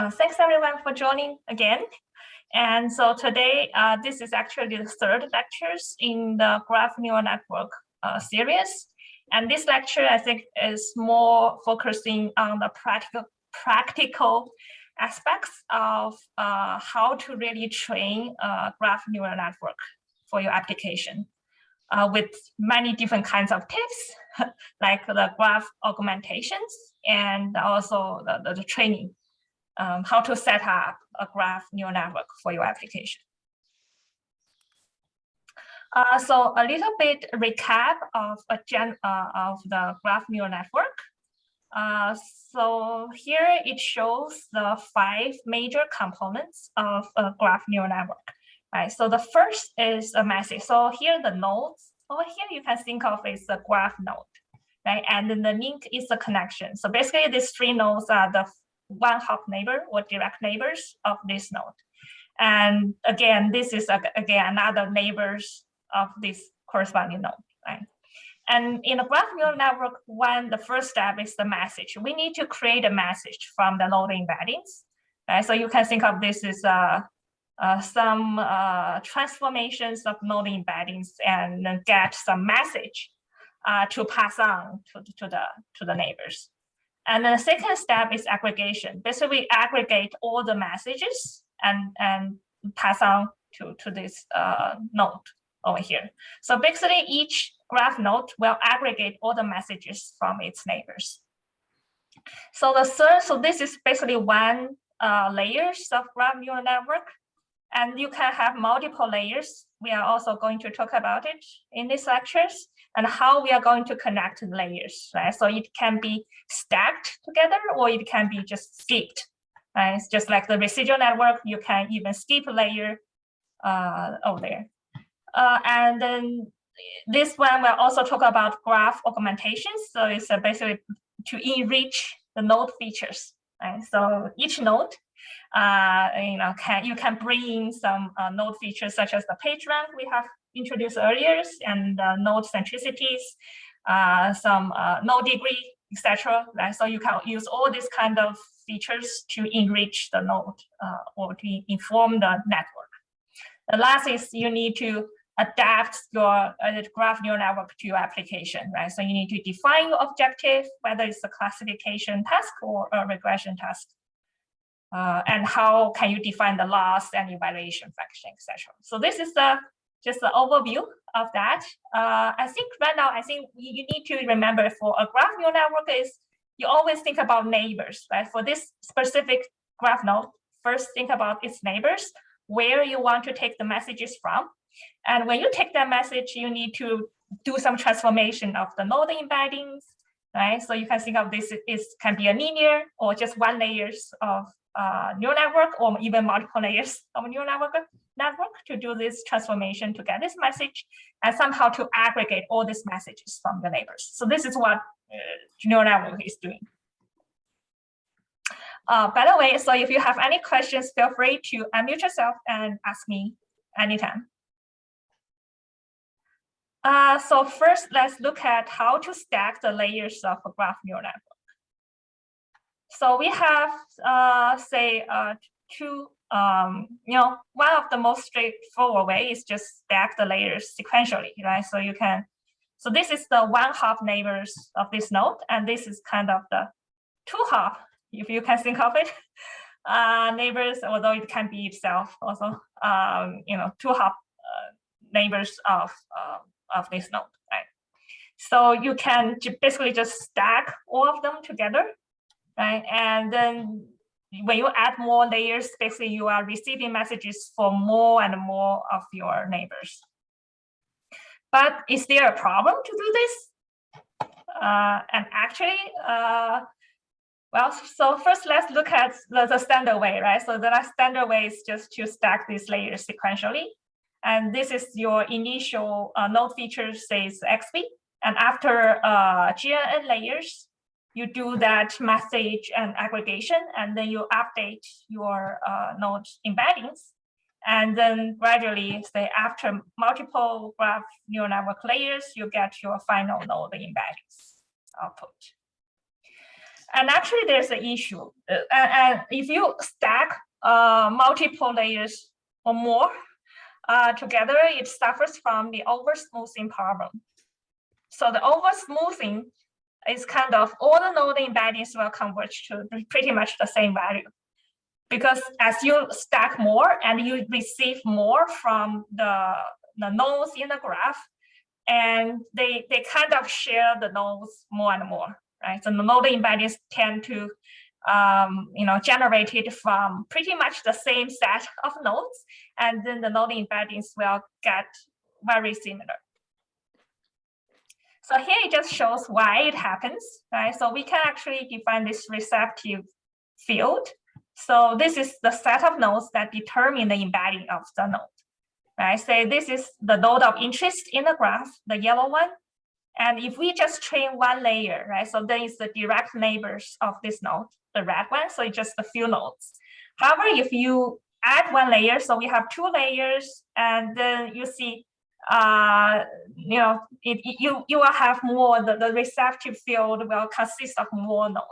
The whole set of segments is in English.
Thanks everyone for joining again. And so today, this is actually the third lectures in the Graph Neural Network series. And this lecture, I think, is more focusing on the practical aspects of how to really train a graph neural network for your application with many different kinds of tips, like the graph augmentations and also the training. How to set up a graph neural network for your application. So a little bit recap of the graph neural network. So here it shows the 5 major components of a graph neural network. Right. So the first is a message. So here the nodes over here you can think of as a graph node, right? And then the link is the connection. So basically these 3 nodes are the one-hop neighbor or direct neighbors of this node. And again, this is again another neighbors of this corresponding node, right? And in a graph neural network, the first step is the message. We need to create a message from the node embeddings, right? So you can think of this as some transformations of node embeddings and get some message to pass on to the neighbors. And the second step is aggregation. Basically, we aggregate all the messages and pass on to this node over here. So basically, each graph node will aggregate all the messages from its neighbors. So this is basically one layers of graph neural network, and you can have multiple layers. We are also going to talk about it in these lectures and how we are going to connect the layers, right? So it can be stacked together or it can be just skipped, right? It's just like the residual network, you can even skip a layer over there. And then this one will also talk about graph augmentation. So it's basically to enrich the node features, right? So each node, you can bring in some node features such as the page rank we have introduced earlier, and node centricities, some node degree, etc. Right? So you can use all these kind of features to enrich the node or to inform the network. The last is you need to adapt your graph neural network to your application, right? So you need to define your objective, whether it's a classification task or a regression task. And how can you define the loss and evaluation function, etc. So this is just the overview of that. I think right now, you need to remember for a graph neural network is you always think about neighbors, right? For this specific graph node, first think about its neighbors, where you want to take the messages from. And when you take that message, you need to do some transformation of the node embeddings, right? So you can think of this can be a linear or just one layers of neural network or even multiple layers of neural network to do this transformation to get this message and somehow to aggregate all these messages from the neighbors. So this is what neural network is doing. By the way, so if you have any questions, feel free to unmute yourself and ask me anytime. So first, let's look at how to stack the layers of a graph neural network. So we have, two, one of the most straightforward way is just stack the layers sequentially, right? So this is the one-hop neighbors of this node, and this is kind of the two-hop, if you can think of it, neighbors, although it can be itself also, two-hop neighbors of this node, right? So you can basically just stack all of them together. Right? And then when you add more layers, basically you are receiving messages for more and more of your neighbors. But is there a problem to do this? And actually, well, so first let's look at the standard way, right? So the standard way is just to stack these layers sequentially. And this is your initial node feature, says XB. And after GNN layers, you do that message and aggregation, and then you update your node embeddings. And then gradually, say after multiple graph neural network layers, you get your final node embeddings output. And actually, there's an issue. And if you stack multiple layers or more together, it suffers from the oversmoothing problem. So the oversmoothing is kind of all the node embeddings will converge to pretty much the same value. Because as you stack more and you receive more from the nodes in the graph, and they kind of share the nodes more and more, right? So the node embeddings tend to generated from pretty much the same set of nodes, and then the node embeddings will get very similar. So here it just shows why it happens, right? So we can actually define this receptive field. So this is the set of nodes that determine the embedding of the node, right? Say this is the node of interest in the graph, the yellow one. And if we just train one layer, right? So then it's the direct neighbors of this node, the red one. So it's just a few nodes. However, if you add one layer, so we have two layers, and then you see, you will have more. The receptive field will consist of more nodes.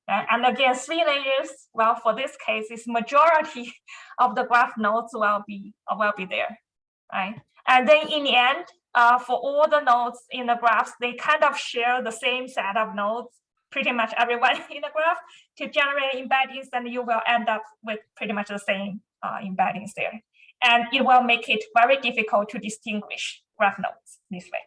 And again, three layers. Well, for this case, it's majority of the graph nodes will be there, right? And then in the end, for all the nodes in the graphs, they kind of share the same set of nodes, pretty much everyone in the graph, to generate embeddings, and you will end up with pretty much the same embeddings there. And it will make it very difficult to distinguish graph nodes this way.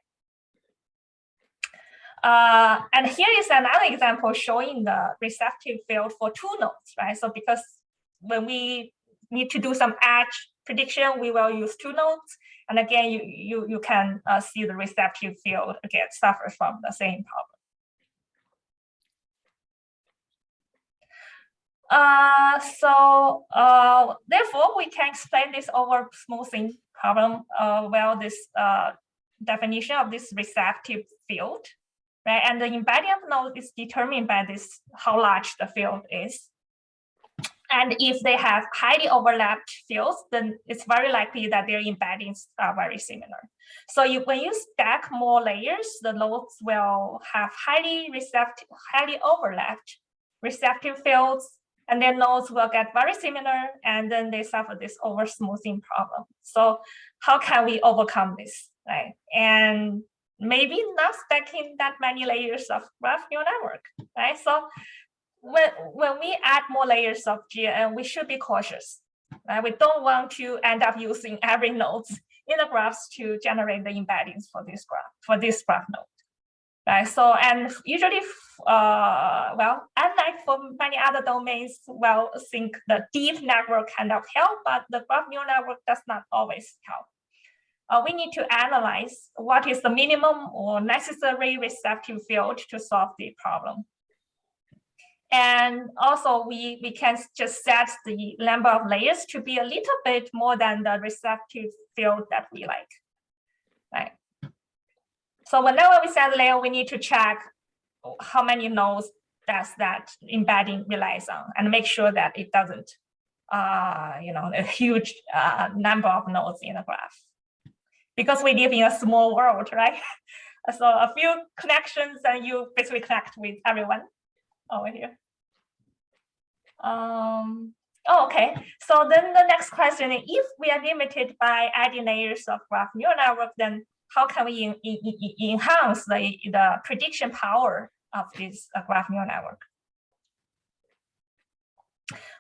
And here is another example showing the receptive field for two nodes, right? So because when we need to do some edge prediction, we will use two nodes. And again, you can see the receptive field again suffers from the same problem. Therefore, we can explain this oversmoothing problem well, this definition of this receptive field, right? And the embedding of node is determined by this, how large the field is. And if they have highly overlapped fields, then it's very likely that their embeddings are very similar. So when you stack more layers, the nodes will have highly overlapped receptive fields, and then nodes will get very similar, and then they suffer this oversmoothing problem. So how can we overcome this, right? And maybe not stacking that many layers of graph neural network, right? So when we add more layers of GNN, we should be cautious, right? We don't want to end up using every nodes in the graphs to generate the embeddings for this graph node, right? So, and usually, unlike for many other domains, think the deep network kind of help, but the graph neural network does not always help. We need to analyze what is the minimum or necessary receptive field to solve the problem. And also, we can just set the number of layers to be a little bit more than the receptive field that we like, right? So whenever we set a layer, we need to check how many nodes does that embedding relies on, and make sure that it doesn't, a huge number of nodes in the graph. Because we live in a small world, right? So a few connections, and you basically connect with everyone over here. Okay, so then the next question is, if we are limited by adding layers of graph neural network, then how can we enhance the prediction power of this graph neural network?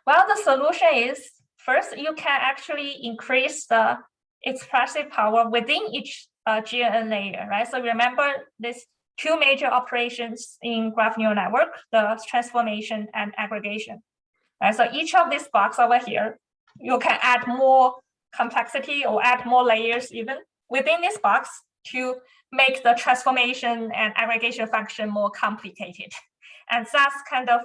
Well, the solution is, first, you can actually increase the expressive power within each GNN layer, right? So remember these two major operations in graph neural network, the transformation and aggregation. Right? So each of these blocks over here, you can add more complexity or add more layers even within this box to make the transformation and aggregation function more complicated. And that's kind of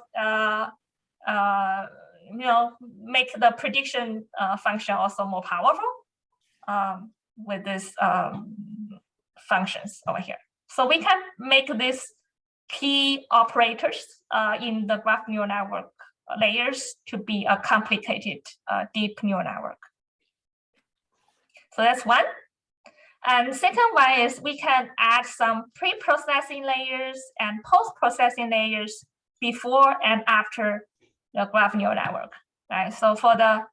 make the prediction function also more powerful with these functions over here. So we can make these key operators in the graph neural network layers to be a complicated deep neural network. So that's one. And second one is we can add some pre-processing layers and post-processing layers before and after the graph neural network, right? So for the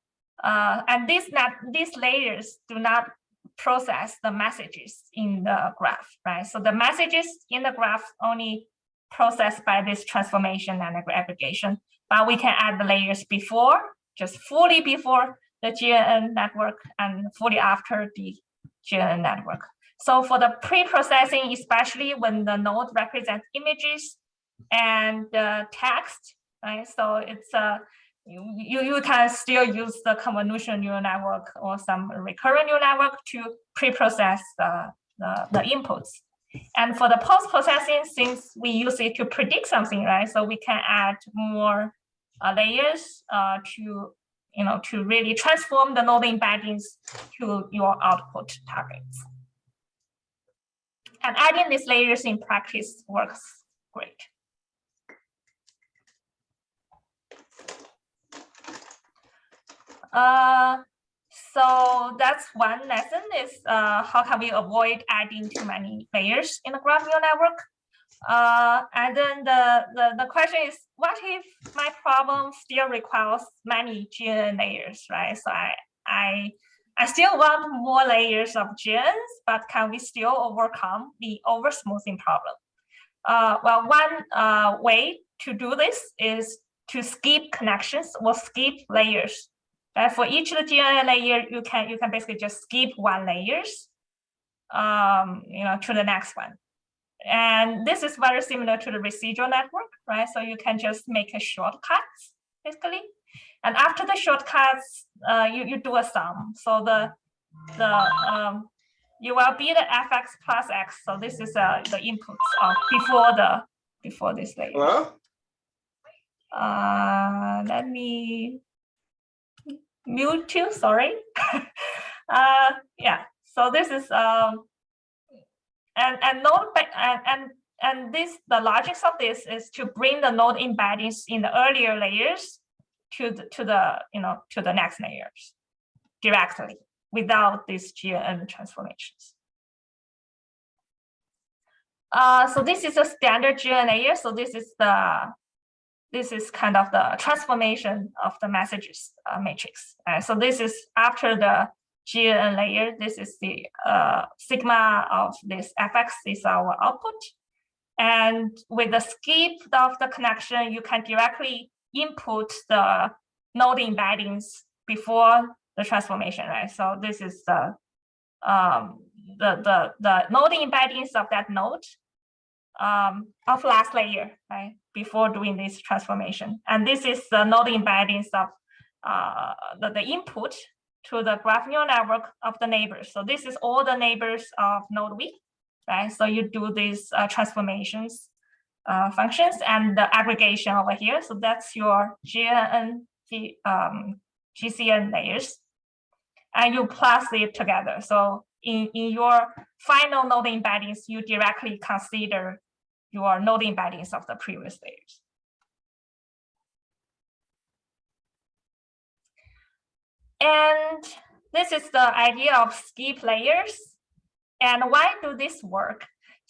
and these layers do not process the messages in the graph, right? So the messages in the graph only processed by this transformation and aggregation, but we can add the layers before, just fully before the GNN network and fully after the GNN network. So for the pre-processing, especially when the node represents images and text, right? So it's you can still use the convolutional neural network or some recurrent neural network to pre-process the inputs. And for the post-processing, since we use it to predict something, right? So we can add more layers to really transform the node embeddings to your output targets. And adding these layers in practice works great. So that's one lesson is how can we avoid adding too many layers in the graph neural network? And then the question is, what if my problem still requires many GNN layers, right? So I still want more layers of GNNs, but can we still overcome the oversmoothing problem? Well, one way to do this is to skip connections or skip layers. For each of the GNN layer, you can basically just skip one layers, to the next one. And this is very similar to the residual network, right? So you can just make a shortcut, basically. And after the shortcuts, you do a sum. So you will be the fx plus x. So this is the inputs of before this layer. Hello? Let me mute you, sorry. Yeah, so this is and the logic of this is to bring the node embeddings in the earlier layers to the next layers directly without these GNN transformations. So this is a standard GNN layer. So this is kind of the transformation of the messages matrix. So this is after the GNN layer. This is the sigma of this fx is our output. And with the skip of the connection, you can directly input the node embeddings before the transformation, right? So this is the node embeddings of that node of last layer, right? Before doing this transformation. And this is the node embeddings of the input to the graph neural network of the neighbors. So this is all the neighbors of node V, right? So you do these transformations functions and the aggregation over here. So that's your GNN GCN layers, and you plus it together. So in your final node embeddings, you directly consider your node embeddings of the previous layers. And this is the idea of skip layers. And why do this work?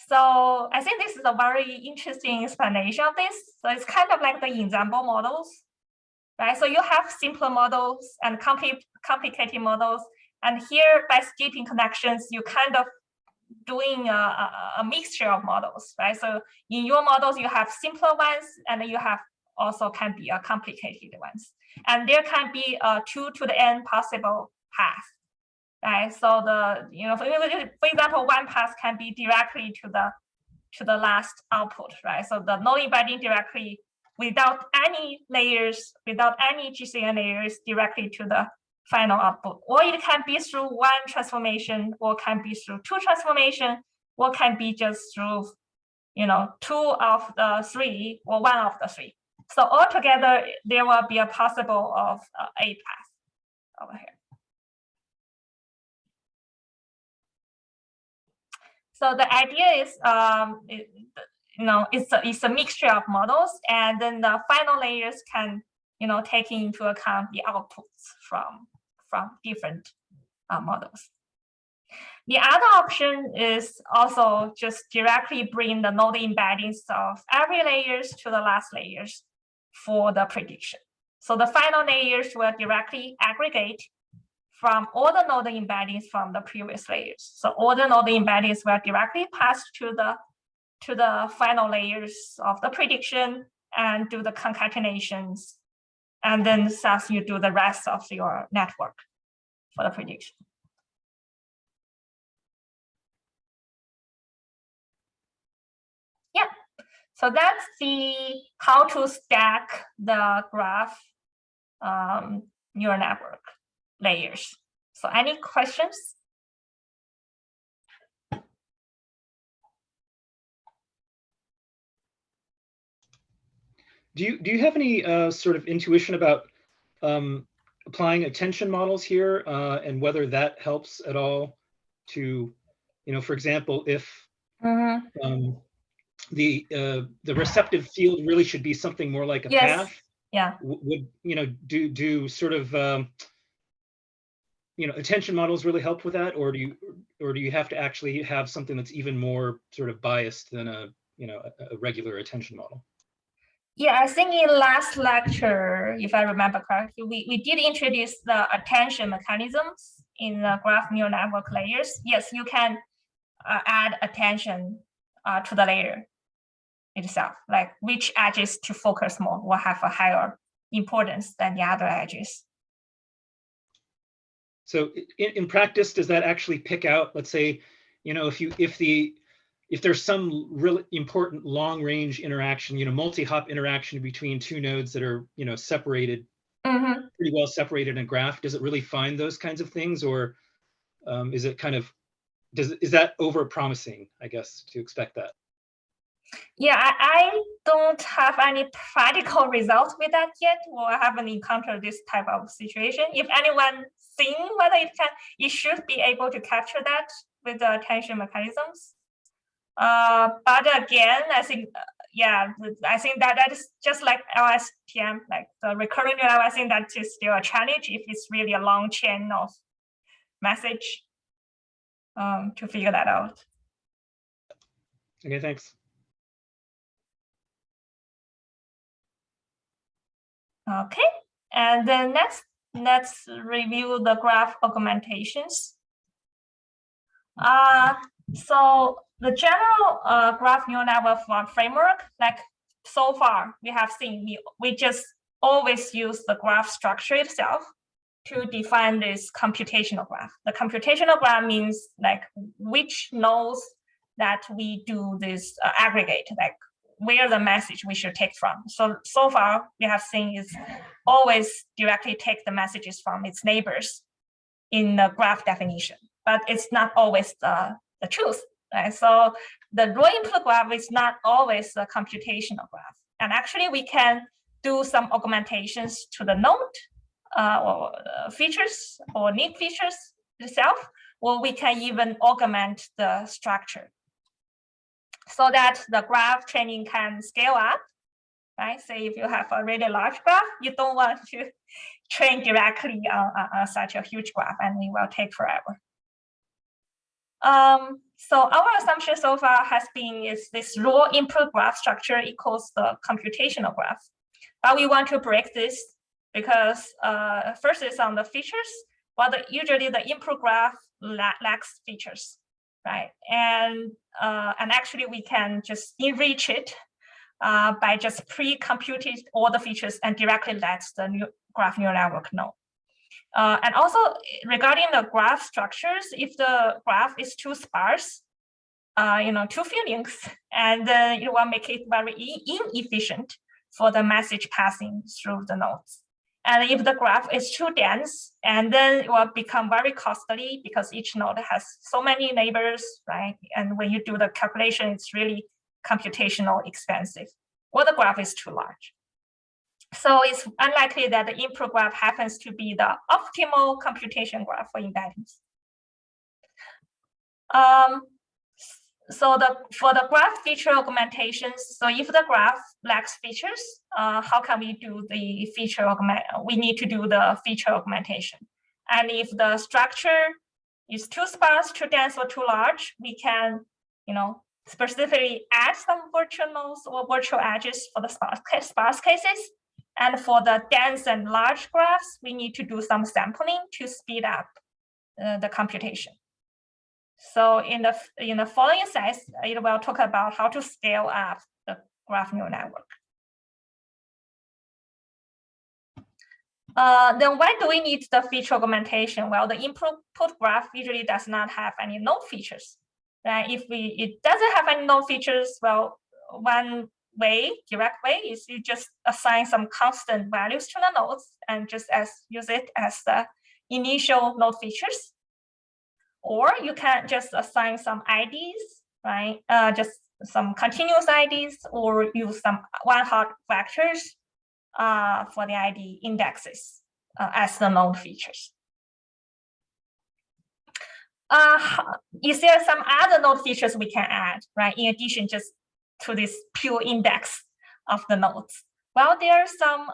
So I think this is a very interesting explanation of this. So it's kind of like the ensemble models, right? So you have simpler models and complicated models. And here by skipping connections, you kind of doing a mixture of models, right? So in your models, you have simpler ones, and you have also can be a complicated ones. And there can be 2 to the n possible paths, right? So for example, one path can be directly to the last output, right? So the node embedding directly without any layers, without any GCN layers, directly to the final output. Or it can be through one transformation, or can be through 2 transformation, or can be just through 2 of the 3 or 1 of the 3. So altogether, there will be a possible of 8 paths over here. So the idea is, it's a mixture of models, and then the final layers can, take into account the outputs from different models. The other option is also just directly bring the node embeddings of every layers to the last layers for the prediction. So the final layers will directly aggregate from all the node embeddings from the previous layers. So all the node embeddings will directly pass to the final layers of the prediction and do the concatenations. And then thus you do the rest of your network for the prediction. Yeah, so that's the how to stack the graph neural network layers. So any questions? Do you have any sort of intuition about applying attention models here and whether that helps at all to, for example, if the receptive field really should be something more like a path? Yeah. Would do sort of attention models really help with that, or do you have to actually have something that's even more sort of biased than a regular attention model? Yeah, I think in last lecture, if I remember correctly, we did introduce the attention mechanisms in the graph neural network layers. Yes, you can add attention to the layer itself, like which edges to focus more will have a higher importance than the other edges. So in practice, does that actually pick out, let's say, if there's some really important long range interaction, multi-hop interaction between two nodes that are, separated, pretty well separated in a graph, does it really find those kinds of things, or is it kind of, is that over promising, I guess, to expect that? Yeah, I don't have any practical results with that yet, or I haven't encountered this type of situation. If anyone seen whether it should be able to capture that with the attention mechanisms. But again, I think, I think that is just like LSTM, like the recurring neural. I think that is still a challenge if it's really a long chain of message to figure that out. Okay, thanks. Okay, and then next, let's review the graph augmentations. So the general graph neural network framework, like so far we have seen, we just always use the graph structure itself to define this computational graph. The computational graph means like which nodes that we do this aggregate, like where the message we should take from. So far we have seen is always directly take the messages from its neighbors in the graph definition, but it's not always the truth, right? So the raw input graph is not always a computational graph. And actually we can do some augmentations to the node or features or need features itself, or we can even augment the structure so that the graph training can scale up, right? Say if you have a really large graph, you don't want to train directly on such a huge graph, and it will take forever. So our assumption so far has been is this raw input graph structure equals the computational graph. But we want to break this because first is on the features. Well, usually the input graph lacks features, right? And actually we can just enrich it by just pre-computing all the features and directly let the graph neural network know. And also regarding the graph structures, if the graph is too sparse, too few links, and then it will make it very inefficient for the message passing through the nodes. And if the graph is too dense, and then it will become very costly because each node has so many neighbors, right? And when you do the calculation, it's really computational expensive, or the graph is too large. So it's unlikely that the input graph happens to be the optimal computation graph for embeddings. So for the graph feature augmentations, so if the graph lacks features, how can we do the feature augment? We need to do the feature augmentation. And if the structure is too sparse, too dense, or too large, we can, specifically add some virtual nodes or virtual edges for the sparse cases. And for the dense and large graphs, we need to do some sampling to speed up the computation. So in the following slides, it will talk about how to scale up the graph neural network. Then why do we need the feature augmentation? Well, the input graph usually does not have any node features. Right? If it doesn't have any node features, well, one way, direct way, is you just assign some constant values to the nodes and just use it as the initial node features. Or you can just assign some IDs, right? Just some continuous IDs, or use some one-hot vectors for the ID indexes as the node features. Is there some other node features we can add, right? In addition just to this pure index of the nodes. Well, there are some,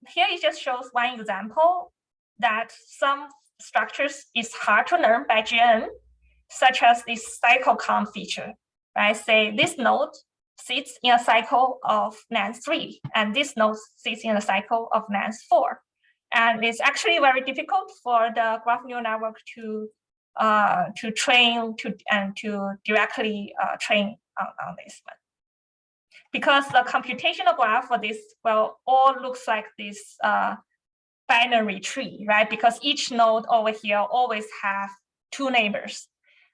here it just shows one example that some structures is hard to learn by GNN, such as this cycle count feature, right? Say this node sits in a cycle of length 3, and this node sits in a cycle of length 4. And it's actually very difficult for the graph neural network to train and to directly train on this one. Because the computational graph for this, well, all looks like this binary tree, right? Because each node over here always have 2 neighbors.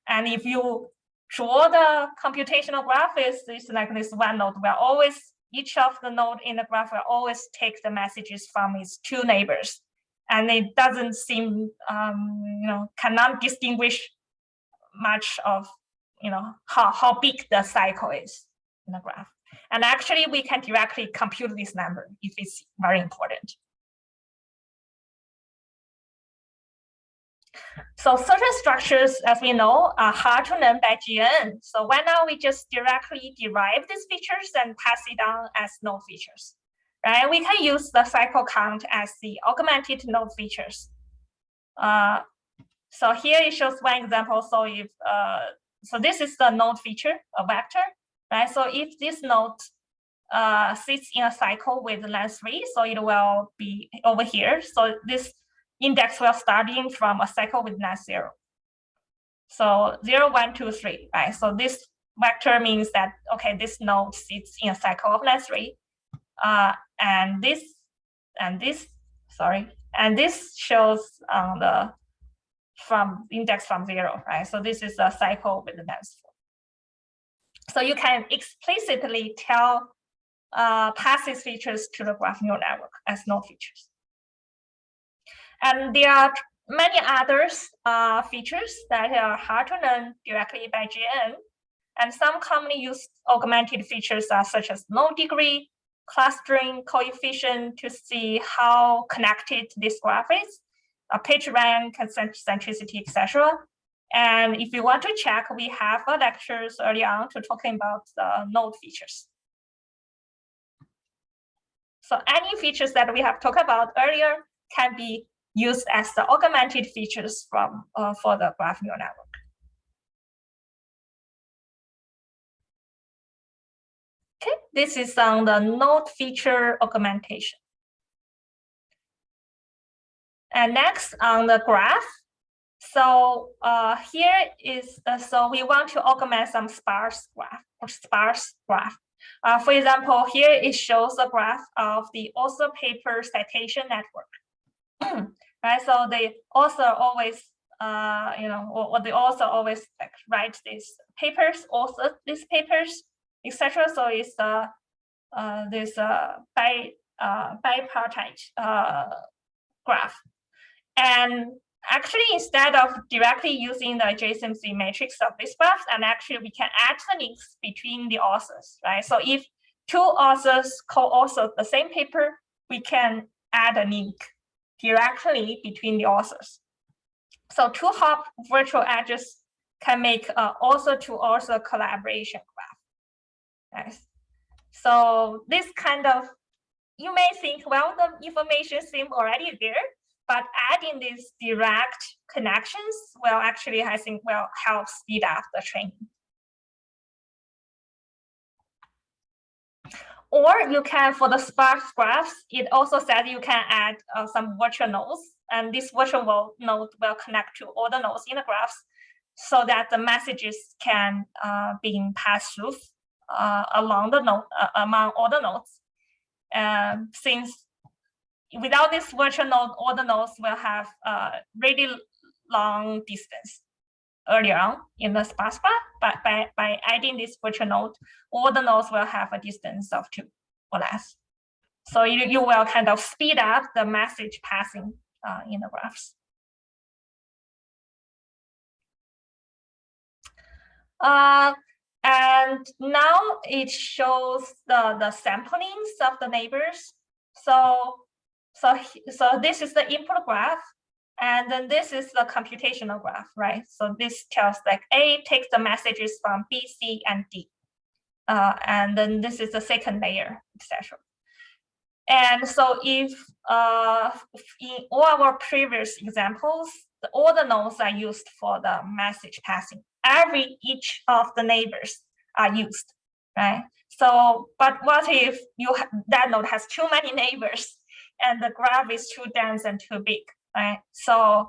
And if you draw the computational graph, it's like this one node where always, each of the node in the graph will always take the messages from its 2 neighbors. And it doesn't seem, cannot distinguish much of, how big the cycle is in the graph. And actually, we can directly compute this number if it's very important. So certain structures, as we know, are hard to learn by GNN. So why not we just directly derive these features and pass it down as node features, right? We can use the cycle count as the augmented node features. So here it shows one example. So if so this is the node feature, a vector, right? So if this node sits in a cycle with length 3, so it will be over here. So this index will starting from a cycle with length 0. So 0, 1, 2, 3, right? So this vector means that, okay, this node sits in a cycle of length 3. And this shows on the index from 0, right? So this is a cycle with length 4. So you can explicitly pass these features to the graph neural network as node features. And there are many others features that are hard to learn directly by GNN. And some commonly used augmented features are such as node degree, clustering coefficient to see how connected this graph is, page rank, centricity, etc. And if you want to check, we have lectures early on to talking about the node features. So any features that we have talked about earlier can be used as the augmented features for the graph neural network. Okay, this is on the node feature augmentation. And next on the graph. So here is, so we want to augment some sparse graph. For example, here it shows a graph of the author paper citation network. Right, so the author always, or the author always write these papers, author these papers, etc. So it's this bipartite graph. And actually, instead of directly using the adjacency matrix of this graph, and actually we can add the links between the authors, right? So if 2 authors co-author the same paper, we can add a link directly between the authors. So 2-hop virtual edges can make an author-to-author collaboration graph. Nice. So this kind of, you may think, well, the information seems already there, but adding these direct connections will actually, I think, will help speed up the training. Or you can, for the sparse graphs, it also says you can add some virtual nodes, and this virtual node will connect to all the nodes in the graphs so that the messages can be passed through along the node, among all the nodes. Since without this virtual node, all the nodes will have really long distance earlier on in the sparse graph, but by adding this virtual node, all the nodes will have a distance of 2 or less. So you will kind of speed up the message passing in the graphs. And now it shows the samplings of the neighbors. So this is the input graph, and then this is the computational graph, right? So this tells like A takes the messages from B, C, and D, and then this is the second layer, etc. And so if in all our previous examples, all the nodes are used for the message passing. Each of the neighbors are used, right? So, but what if that node has too many neighbors and the graph is too dense and too big, right? So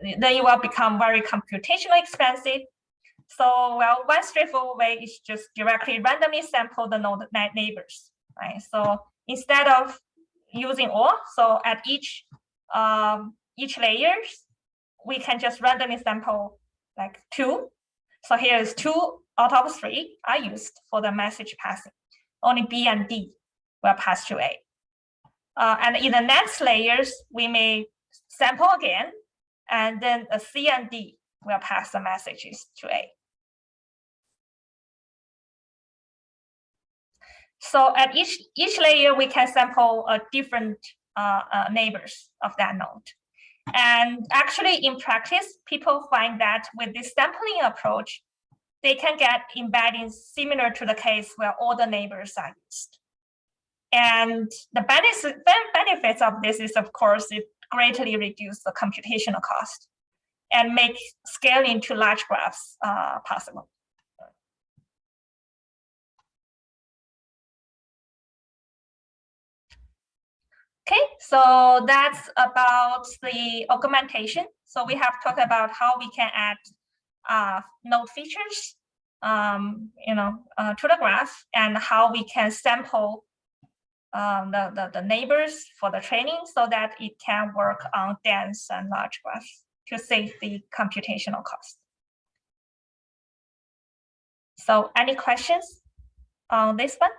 then it will become very computationally expensive. So, well, one straightforward way is just directly randomly sample the node neighbors, right? So instead of using all, so at each layers, we can just randomly sample like 2. So here is 2 out of 3 are used for the message passing. Only B and D will pass to A. And in the next layers, we may sample again, and then a C and D will pass the messages to A. So at each layer, we can sample a different neighbors of that node. And actually, in practice, people find that with this sampling approach, they can get embeddings similar to the case where all the neighbors are used. And the benefits of this is, of course, it greatly reduces the computational cost and make scaling to large graphs possible. Okay, so that's about the augmentation. So we have talked about how we can add node features, to the graph, and how we can sample the neighbors for the training so that it can work on dense and large graphs to save the computational cost. So any questions on this one?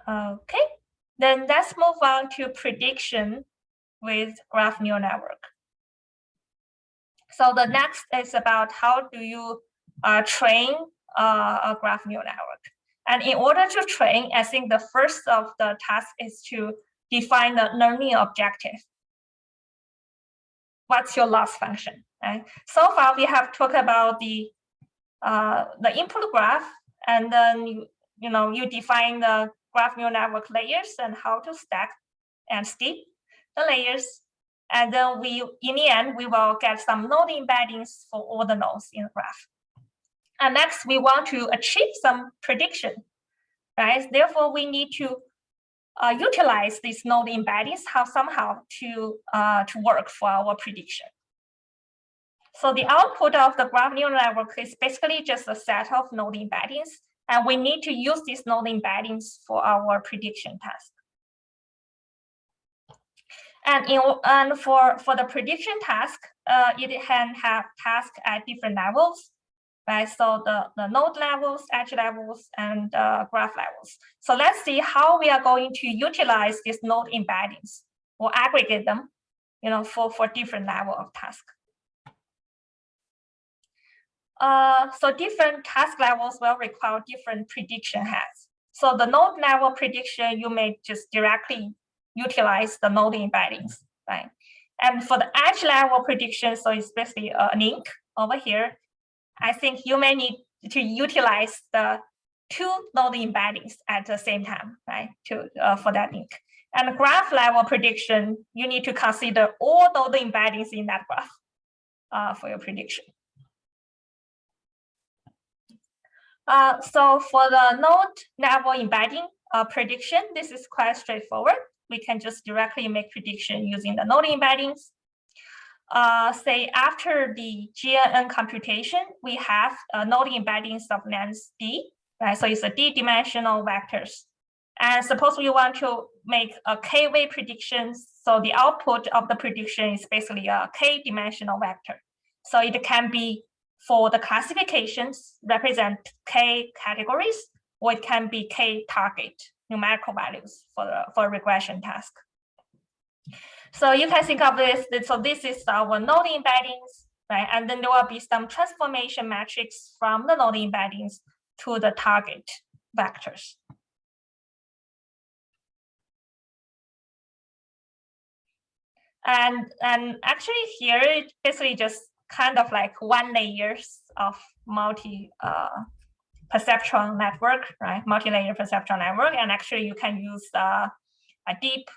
Okay, then let's move on to prediction with graph neural network. So the next is about how do you train a graph neural network. And in order to train, I think the first of the task is to define the learning objective. What's your loss function? Right? So far, we have talked about the input graph, and then you define the graph neural network layers and how to stack and skip the layers. And then in the end, we will get some node embeddings for all the nodes in the graph. And next, we want to achieve some prediction, right? Therefore, we need to utilize these node embeddings somehow to work for our prediction. So the output of the graph neural network is basically just a set of node embeddings, and we need to use these node embeddings for our prediction task. And for the prediction task, it can have tasks at different levels, right? So the node levels, edge levels, and graph levels. So let's see how we are going to utilize these node embeddings or aggregate them, for different level of task. So different task levels will require different prediction heads. So the node level prediction, you may just directly utilize the node embeddings, right? And for the edge level prediction, so it's basically a link over here. I think you may need to utilize the 2 node embeddings at the same time, right? For that link. And graph level prediction, you need to consider all node embeddings in that graph for your prediction. So for the node level embedding prediction, this is quite straightforward. We can just directly make prediction using the node embeddings. Say after the GNN computation, we have node embeddings of length d, right? So it's a d-dimensional vectors. And suppose we want to make a k-way prediction, so the output of the prediction is basically a k-dimensional vector. So it can be for the classifications represent k categories, or it can be k target numerical values for a regression task. So you can think of this. So this is our node embeddings, right? And then there will be some transformation matrix from the node embeddings to the target vectors. And actually here, it's basically just kind of like 1 layers of perceptual network, right? Multi-layer perceptual network. And actually you can use a deep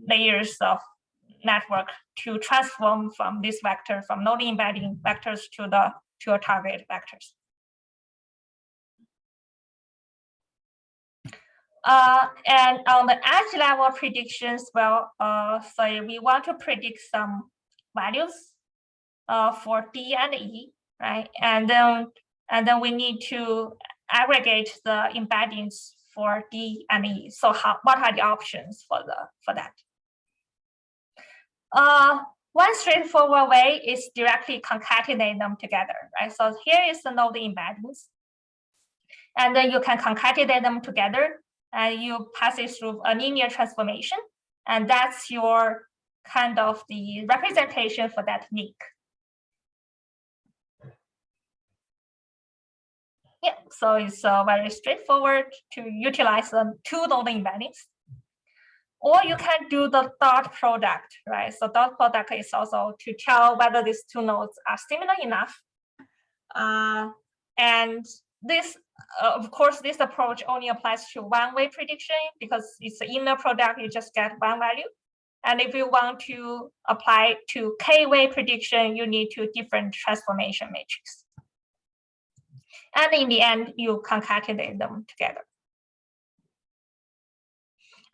layers of network to transform from this vector, from node embedding vectors to your target vectors. And on the edge level predictions, well, so we want to predict some values for D and E, right? And then we need to aggregate the embeddings for D and E. So what are the options for that? One straightforward way is directly concatenate them together, right? So here is the node embeddings, and then you can concatenate them together, and you pass it through a linear transformation, and that's your kind of the representation for that link. Yeah, so it's very straightforward to utilize the 2 node embeddings. Or you can do the dot product, right? So dot product is also to tell whether these 2 nodes are similar enough. And this, of course, this approach only applies to one-way prediction because it's an inner product, you just get one value. And if you want to apply to k-way prediction, you need 2 different transformation matrices. And in the end, you concatenate them together.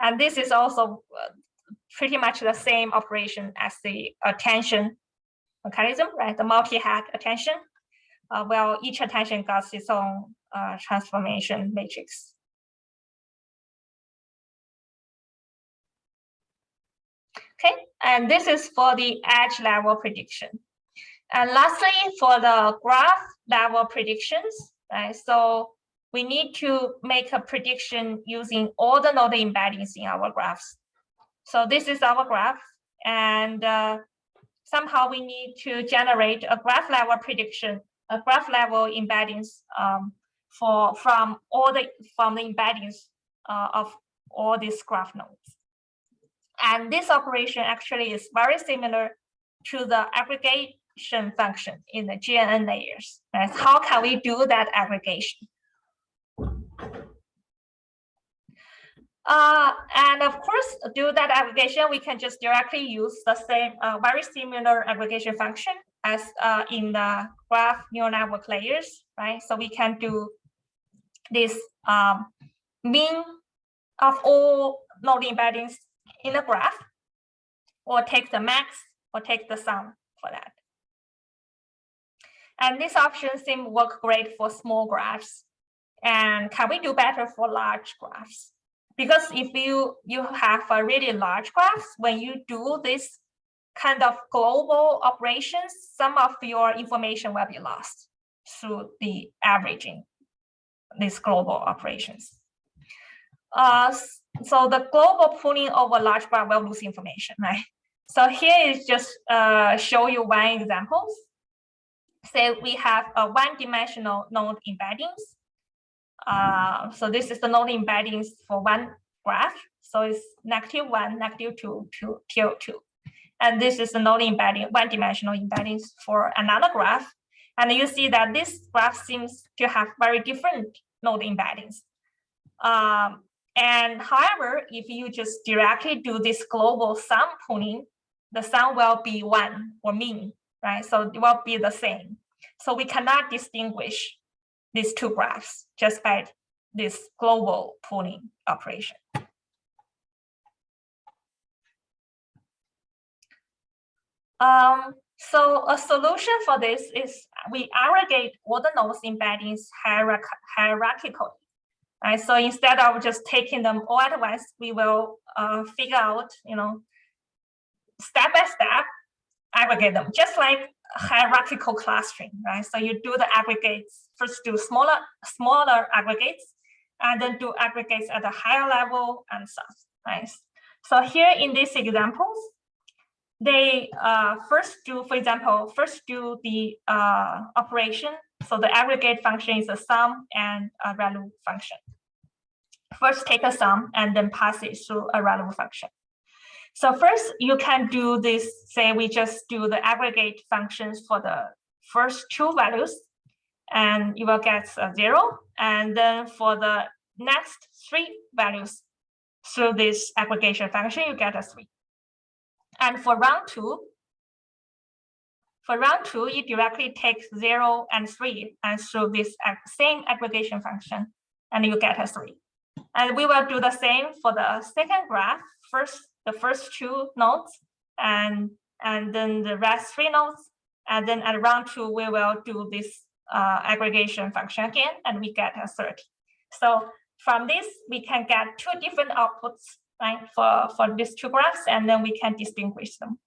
And this is also pretty much the same operation as the attention mechanism, right? The multi-hat attention. Well, each attention got its own transformation matrix. Okay, and this is for the edge level prediction. And lastly, for the graph level predictions, right? So we need to make a prediction using all the node embeddings in our graphs. So this is our graph, and somehow we need to generate a graph level prediction, a graph level embeddings from the embeddings of all these graph nodes. And this operation actually is very similar to the aggregation function in the GNN layers. Right? How can we do that aggregation? And of course, to do that aggregation, we can just directly use the same, very similar aggregation function as in the graph neural network layers, right? So we can do this mean of all node embeddings in the graph, or take the max, or take the sum for that. And this option seems work great for small graphs. And can we do better for large graphs? Because if you have a really large graphs, when you do this kind of global operations, some of your information will be lost through the averaging these global operations. So the global pooling over large graph will lose information, right? So here is just show you one example. Say we have a one-dimensional node embeddings. So this is the node embeddings for one graph. So it's -1, -2 to -2. And this is the node embedding, one-dimensional embeddings for another graph. And you see that this graph seems to have very different node embeddings. And however, if you just directly do this global sum pooling, the sum will be 1 or mean, right? So it will be the same. So we cannot distinguish these two graphs just by this global pooling operation. So a solution for this is we aggregate all the nodes embeddings hierarchically. Right? So instead of just taking them all at once, we will figure out, step by step, aggregate them, just like hierarchical clustering, right? So you do the aggregates, first do smaller aggregates, and then do aggregates at a higher level and such, right? So here in these examples, they first do the operation. So the aggregate function is a sum and a ReLU function. First take a sum and then pass it through a ReLU function. So first you can do this, say we just do the aggregate functions for the first two values, and you will get a 0. And then for the next 3 values through this aggregation function, you get a 3. And for round 2, you directly take 0 and 3 and through this same aggregation function, and you get a 3. And we will do the same for the second graph, the first 2 nodes, and then the rest 3 nodes. And then at round 2, we will do this aggregation function again, and we get a 30. So from this, we can get 2 different outputs, right, for these 2 graphs, and then we can distinguish them.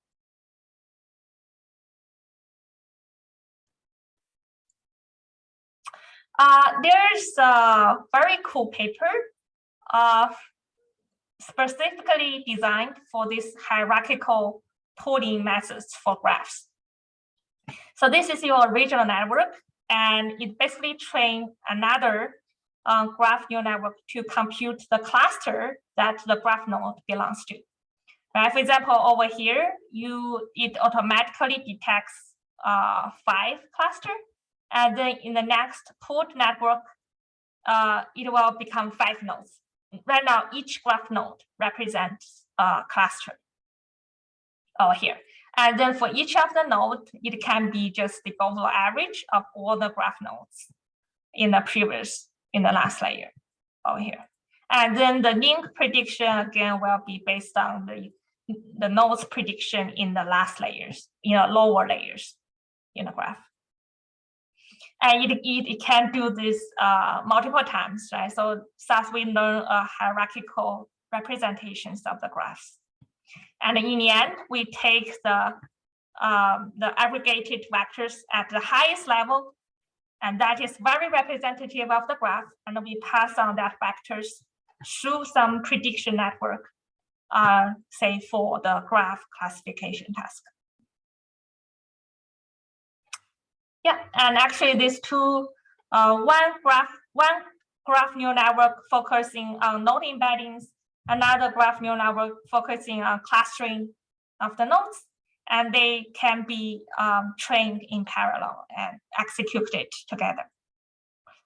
There's a very cool paper specifically designed for this hierarchical pooling methods for graphs. So this is your regional network, and it basically trained another graph neural network to compute the cluster that the graph node belongs to. Right? For example, over here, it automatically detects 5 cluster, and then in the next pooled network, it will become 5 nodes. Right now, each graph node represents a cluster over here. And then for each of the nodes, it can be just the overall average of all the graph nodes in the last layer over here. And then the link prediction, again, will be based on the nodes prediction in the last layers, lower layers in the graph. And it can do this multiple times, right? So thus we learn hierarchical representations of the graphs. And in the end, we take the aggregated vectors at the highest level, and that is very representative of the graph, and we pass on that vectors through some prediction network, say for the graph classification task. Yeah, and actually these two, one graph neural network focusing on node embeddings, another graph neural network focusing on clustering of the nodes, and they can be trained in parallel and executed together.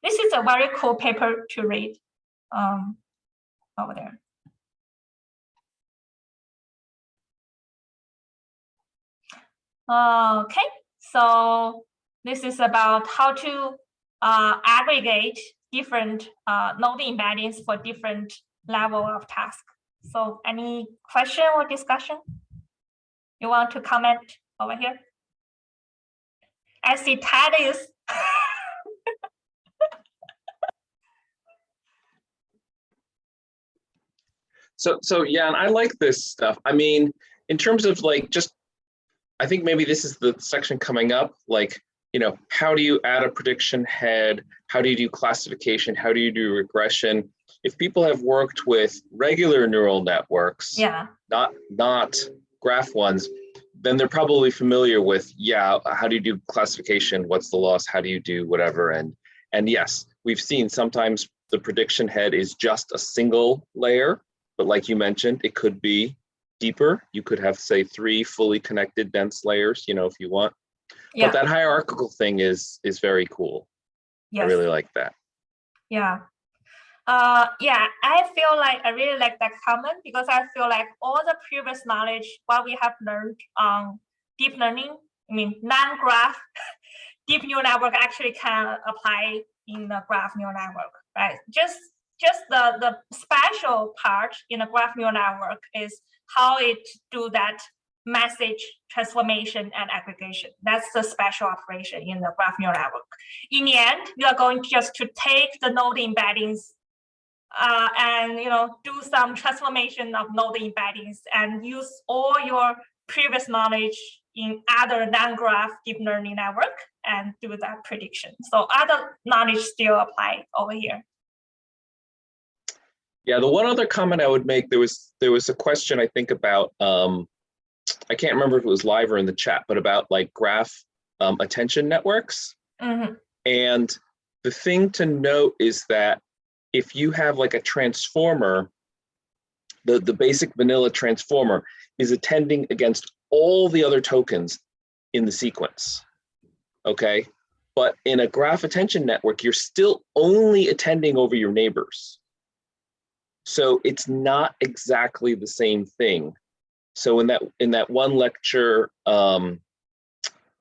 This is a very cool paper to read over there. Okay, so this is about how to aggregate different node embeddings for different level of task. So any question or discussion you want to comment over here? I see Ted is. So yeah, and I like this stuff. I mean, in terms of I think maybe this is the section coming up, how do you add a prediction head? How do you do classification? How do you do regression? If people have worked with regular neural networks, yeah, not graph ones, then they're probably familiar with, how do you do classification? What's the loss? How do you do whatever? And yes, we've seen sometimes the prediction head is just a single layer, but like you mentioned, it could be deeper. You could have, say, 3 fully connected dense layers, if you want. Yeah. But that hierarchical thing is very cool. Yes. I really like that. Yeah. Yeah, I feel like I really like that comment because I feel like all the previous knowledge, what we have learned on deep learning, I mean, non-graph deep neural network actually can apply in the graph neural network, right? Just the special part in the graph neural network is how it do that message transformation and aggregation. That's the special operation in the graph neural network. In the end, you are going just to take the node embeddings and do some transformation of node embeddings and use all your previous knowledge in other non-graph deep learning network and do that prediction. So other knowledge still apply over here. Yeah, the one other comment I would make, there was a question I think about, I can't remember if it was live or in the chat, but about like graph attention networks. Mm-hmm. And the thing to note is that if you have like a transformer, the basic vanilla transformer is attending against all the other tokens in the sequence, okay? But in a graph attention network, you're still only attending over your neighbors. So it's not exactly the same thing. So in that one lecture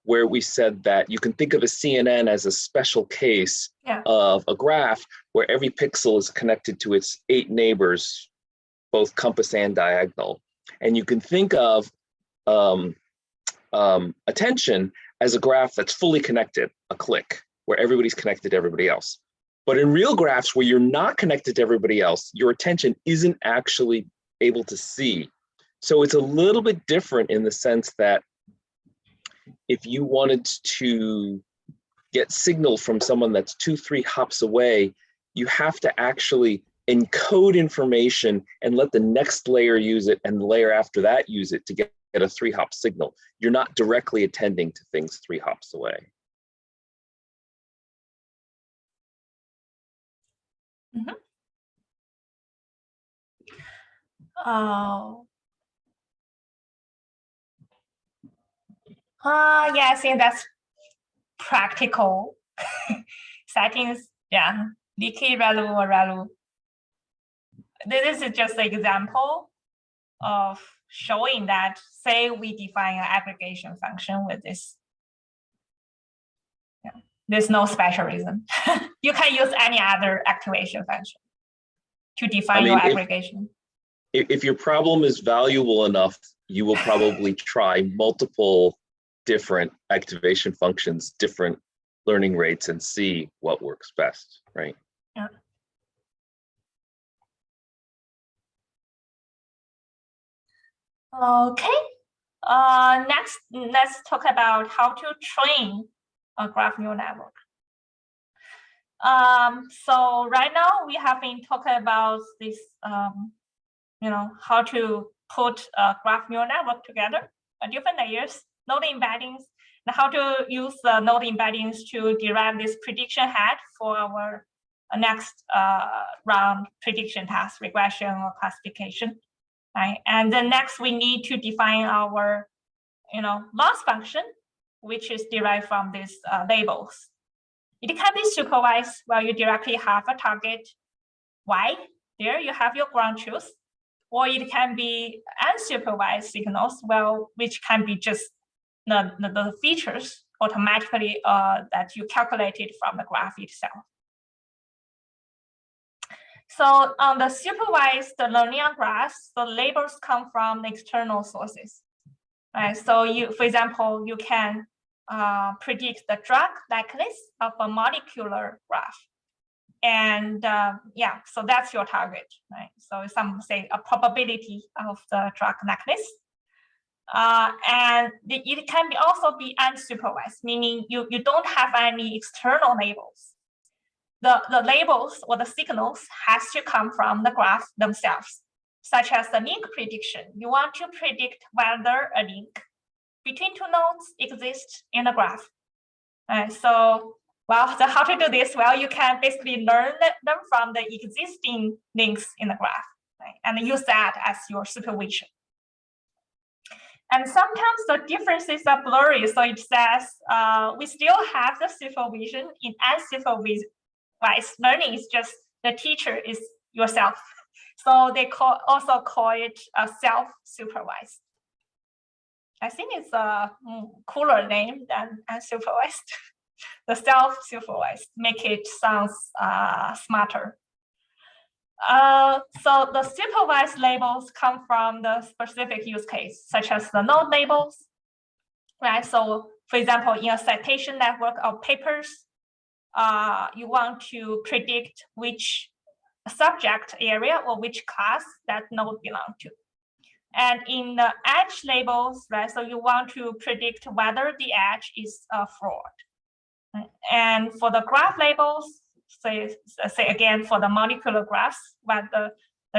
where we said that you can think of a CNN as a special case of a graph where every pixel is connected to its 8 neighbors, both compass and diagonal. And you can think of attention as a graph that's fully connected, a click, where everybody's connected to everybody else. But in real graphs where you're not connected to everybody else, your attention isn't actually able to see. So it's a little bit different in the sense that if you wanted to get signal from someone that's 2-3 hops away, you have to actually encode information and let the next layer use it and the layer after that use it to get a 3-hop signal. You're not directly attending to things 3 hops away. Mm-hmm. Oh. Yeah, I think that's practical settings. Yeah, leaky value or value. This is just an example of showing that, say we define an aggregation function with this. Yeah, there's no special reason. You can use any other activation function to define your aggregation. If your problem is valuable enough, you will probably try multiple different activation functions, different learning rates, and see what works best, right? Yeah. Okay. Next, let's talk about how to train a graph neural network. So right now we have been talking about this, how to put a graph neural network together, different layers, node embeddings, and how to use the node embeddings to derive this prediction head for our next round prediction task, regression or classification, right? And then next we need to define our, loss function, which is derived from these labels. It can be supervised where you directly have a target Y. There you have your ground truth. Or it can be unsupervised signals, which can be just the features automatically that you calculated from the graph itself. So on the supervised learning on graphs, the labels come from external sources. Right? So for example, you can predict the drug likeness of a molecular graph. And so that's your target, right? So some say a probability of the drug likeness. And it can also be unsupervised, meaning you don't have any external labels. The labels or the signals has to come from the graph themselves, such as the link prediction. You want to predict whether a link between 2 nodes exists in the graph. So, how to do this? Well, you can basically learn them from the existing links in the graph, right? And use that as your supervision. And sometimes the differences are blurry. So it says we still have the supervision in unsupervised learning. It's just the teacher is yourself. So they also call it self-supervised. I think it's a cooler name than unsupervised. The self-supervised make it sounds smarter. So the supervised labels come from the specific use case, such as the node labels, right? So for example, in a citation network of papers, you want to predict which subject area or which class that node belongs to. And in the edge labels, right? So you want to predict whether the edge is a fraud. And for the graph labels, say again for the molecular graphs, what the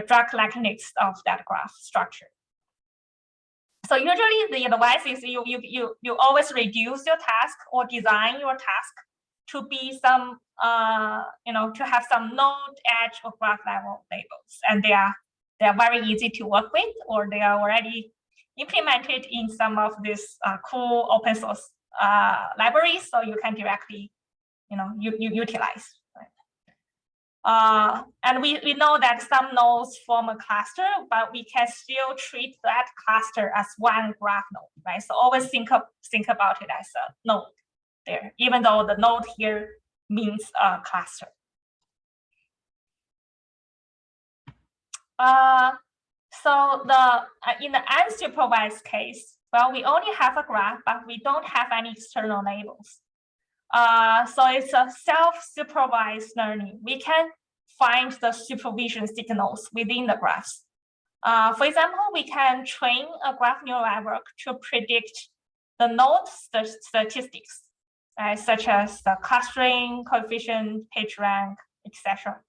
drug likeness of that graph structure. So usually the advice is you always reduce your task or design your task to be some to have some node, edge, or graph level labels, and they are very easy to work with, or they are already implemented in some of these cool open source libraries, so you can directly utilize. And we know that some nodes form a cluster, but we can still treat that cluster as one graph node, right? So always think about it as a node there, even though the node here means a cluster. So in the unsupervised case, well, we only have a graph, but we don't have any external labels. So it's a self-supervised learning. We can find the supervision signals within the graphs. For example, we can train a graph neural network to predict the node statistics, such as the clustering, coefficient, page rank, etc.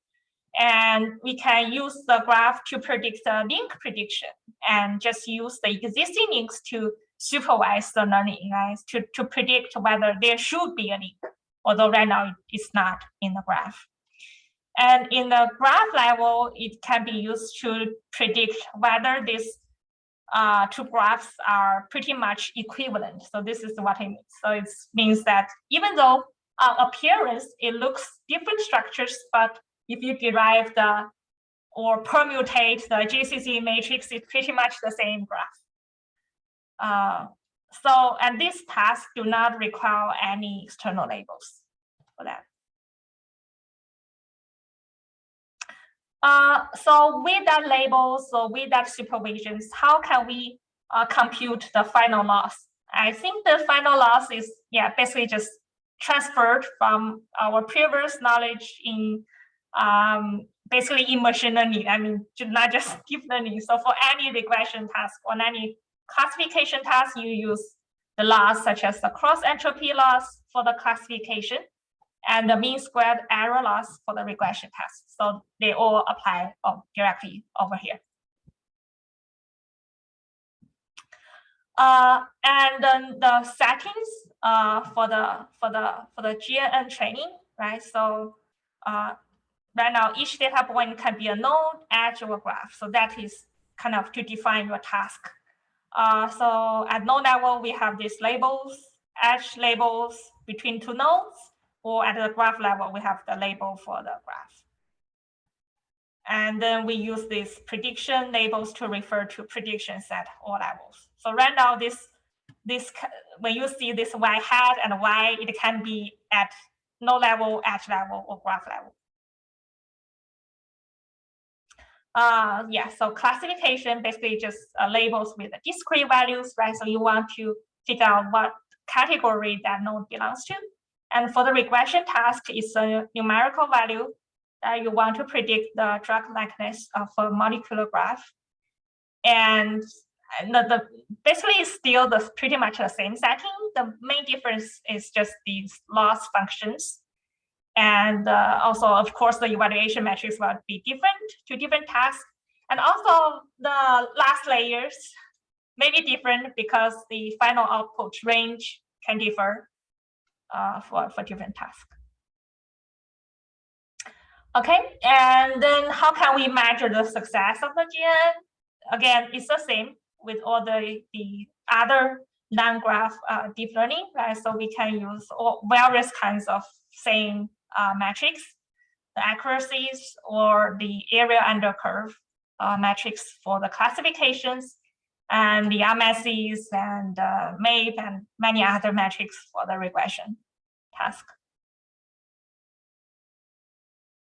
And we can use the graph to predict the link prediction and just use the existing links to supervise the learning, right? To predict whether there should be a link, although right now it's not in the graph. And in the graph level, it can be used to predict whether these two graphs are pretty much equivalent. So this is what it means. So it means that even though on appearance, it looks different structures, but if you derive or permutate the GCC matrix, it's pretty much the same graph. And these tasks do not require any external labels for that. So with that labels, so with that supervisions, how can we compute the final loss? I think the final loss is basically just transferred from our previous knowledge in basically in machine learning. I mean, not just deep learning. So for any regression task or any classification task, you use the loss such as the cross entropy loss for the classification and the mean squared error loss for the regression task. So they all apply directly over here. And then the settings for the GNN training, right? So right now each data point can be a node, edge, or graph. So that is kind of to define your task. So at node level, we have these labels, edge labels between two nodes, or at the graph level, we have the label for the graph. And then we use these prediction labels to refer to prediction set all levels. So right now, this when you see this Y hat and Y, it can be at node level, edge level, or graph level. So classification basically just labels with the discrete values, right? So you want to figure out what category that node belongs to. And for the regression task, it's a numerical value that you want to predict the drug likeness of a molecular graph. And basically it's still pretty much the same setting. The main difference is just these loss functions. And also, of course, the evaluation metrics will be different to different tasks. And also the last layers may be different because the final output range can differ for different tasks. Okay, and then how can we measure the success of the GNN? Again, it's the same. with all the other non-graph deep learning, right? So we can use various kinds of same metrics, the accuracies or the area under curve metrics for the classifications, and the RMSEs and MAPE and many other metrics for the regression task.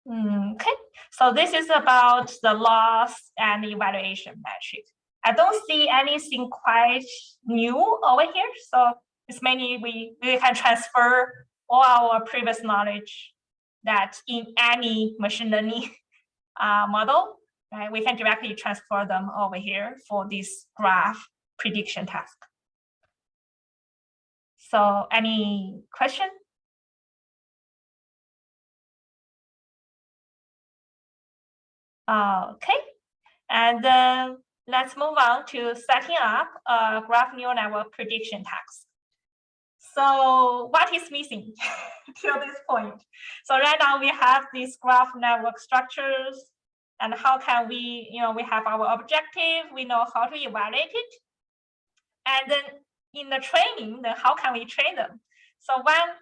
Okay, so this is about the loss and evaluation metric. I don't see anything quite new over here. So it's mainly we can transfer all our previous knowledge that in any machine learning model, right? We can directly transfer them over here for this graph prediction task. So any question? Okay, and then let's move on to setting up a graph neural network prediction task. So what is missing till this point? So right now we have these graph network structures, and how can we, we have our objective, we know how to evaluate it. And then in the training, then how can we train them? So one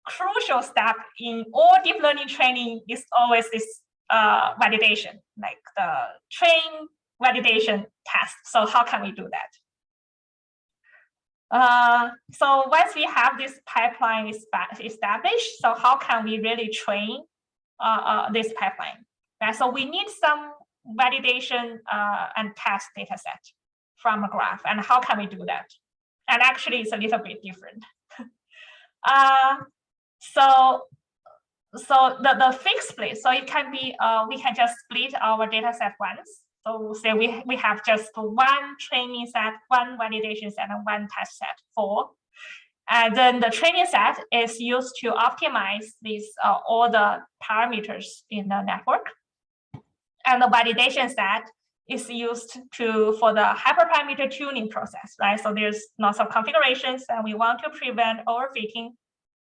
crucial step in all deep learning training is always this validation, like the train validation test. So how can we do that? So once we have this pipeline established, so how can we really train this pipeline? Right? So we need some validation and test data set from a graph, and how can we do that? And actually, it's a little bit different. So the fixed split, so it can be, we can just split our data set once. So say we have just one training set, one validation set, and one test set, 4. And then the training set is used to optimize these all the parameters in the network. And the validation set is used for the hyperparameter tuning process, right? So there's lots of configurations, and we want to prevent overfitting,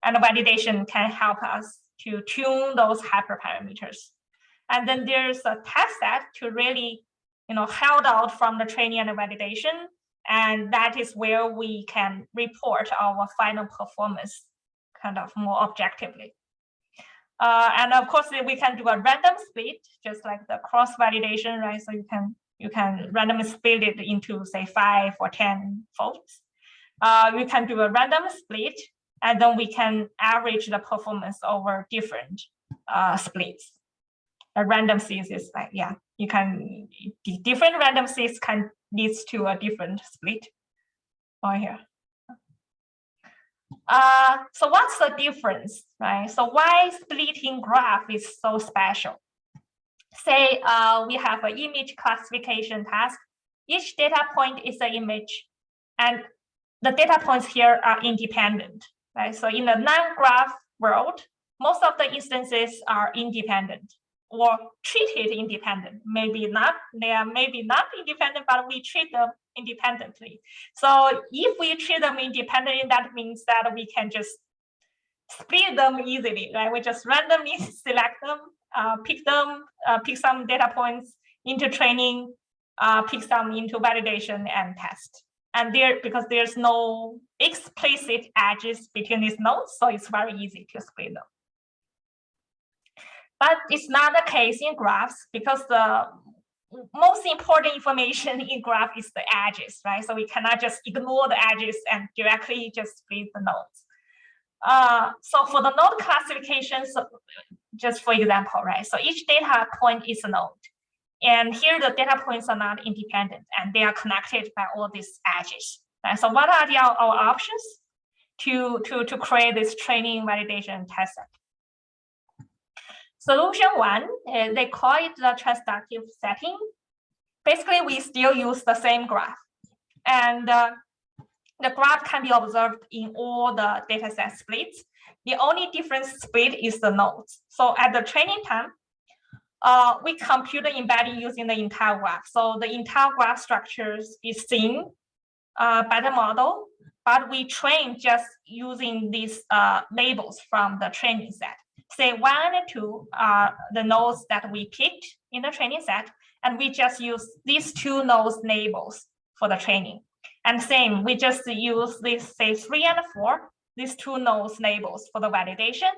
and the validation can help us to tune those hyperparameters. And then there's a test set to really, held out from the training and the validation, and that is where we can report our final performance kind of more objectively. And of course, we can do a random split, just like the cross validation, right? So you can randomly split it into, say, 5 or 10 folds. You can do a random split, and then we can average the performance over different splits. A random seeds is like, different random seeds can lead to a different split over here. So what's the difference, right? So why splitting graph is so special? Say we have an image classification task. Each data point is an image, and the data points here are independent, right? So in the non-graph world, most of the instances are independent or treated independent. Maybe not, they are maybe not independent, but we treat them independently. So if we treat them independently, that means that we can just split them easily, right? We just randomly select them, pick some data points into training, pick some into validation and test. And because there's no explicit edges between these nodes, so it's very easy to split them. But it's not the case in graphs, because the most important information in graph is the edges, right? So we cannot just ignore the edges and directly just split the nodes. So for the node classification, so just for example, right? So each data point is a node. And here the data points are not independent, and they are connected by all these edges. Right? So what are our options to create this training, validation, and test set? Solution 1, they call it the transductive setting. Basically, we still use the same graph. And the graph can be observed in all the dataset splits. The only different split is the nodes. So at the training time, we compute the embedding using the entire graph. So the entire graph structures is seen by the model, but we train just using these labels from the training set. Say 1 and 2 are the nodes that we picked in the training set, and we just use these 2 nodes labels for the training. And same, we just use this, say, 3 and 4, these 2 nodes labels for the validation,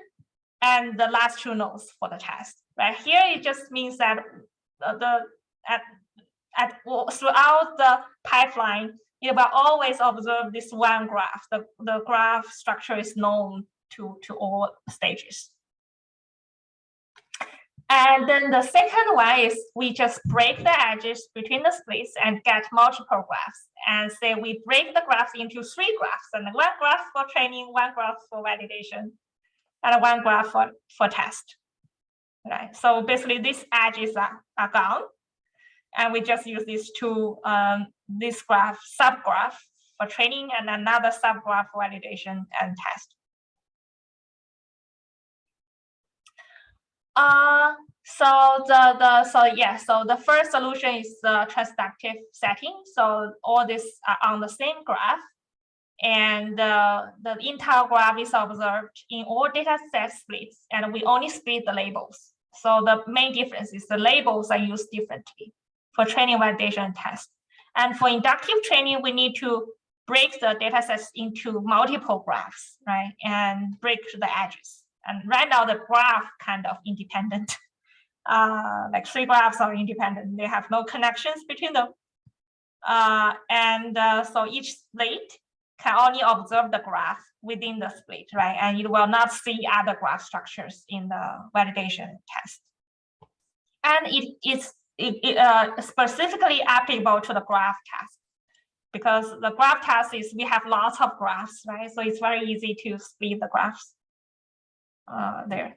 and the last 2 nodes for the test. Right here, it just means that throughout the pipeline, it will always observe this one graph. The graph structure is known to all stages. And then the second one is we just break the edges between the splits and get multiple graphs. And say we break the graphs into 3 graphs, and 1 graph for training, 1 graph for validation, and 1 graph for test. Right. So basically these edges are gone. And we just use these 2, this graph, subgraph for training and another subgraph for validation and test. So the first solution is the transductive setting. So all these are on the same graph, and the entire graph is observed in all data set splits, and we only split the labels. So the main difference is the labels are used differently for training, validation, and test. And for inductive training, we need to break the data sets into multiple graphs, right? And break the edges. And right now the graph kind of independent. Like 3 graphs are independent. They have no connections between them. So each split can only observe the graph within the split, right? And it will not see other graph structures in the validation test. And it is specifically applicable to the graph task, because the graph task is we have lots of graphs, right? So it's very easy to split the graphs there.